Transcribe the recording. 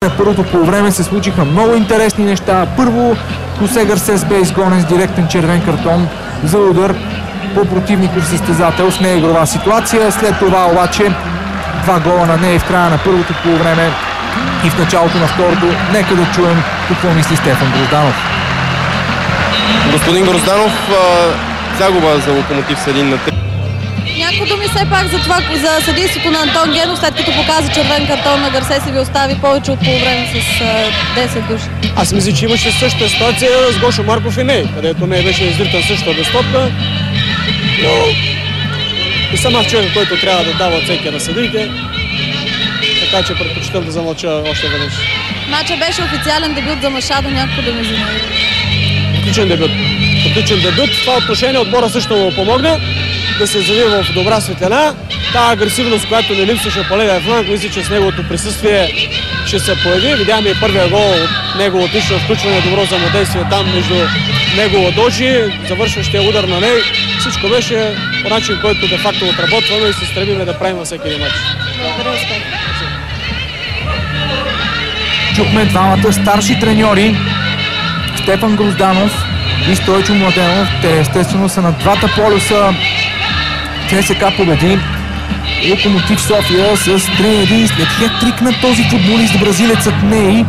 На първото полувреме се случиха много интересни неща. Първо, Хосе Гарсес бе изгонен с директен червен картон за удар по противников състезател с неигрова ситуация. След това обаче 2 гола на нея в края на първото полувреме и в началото на второто. Нека да чуем какво мисли Стефан Грозданов. Господин Грозданов, загуба за Локомотив с 1-3. Няколко думи все пак за това, за съдийството на Антон Генов, след като показа червен картон на Гарсес и ви остави повече от полувреме с 10 души. Аз мисля, че имаше същата ситуация с Гошо Марков и Ней, където Ней беше издритан същата дестотка. Но и сама човек, който трябва да дава оценки на съдиите, така че предпочитам да замълча още веднъж. Мача беше официален дебют за Машадо, някакво да ми знае. Отличен дебют. Отличен дебют. В това отношение отбора също му помогна да се зави в добра светлина. Та агресивност, която не липсваше по левия фланг, мисля, че с неговото присъствие ще се появи. Видяхме и първия гол от негово отлично включване, добро взаимодействие там между негово дожи, завършващия удар на Ней. Всичко беше по начин, който де-факто отработваме и се стремиме да правим във всеки един мач. Благодаря, успех. Чухме двамата старши треньори, Стефан Грозданов и Стойчо Младенов. Те естествено са на двата полюса. ЦСК победи Локомотив София с 3-1 след хет-трик на този футболист, бразилецът Ней.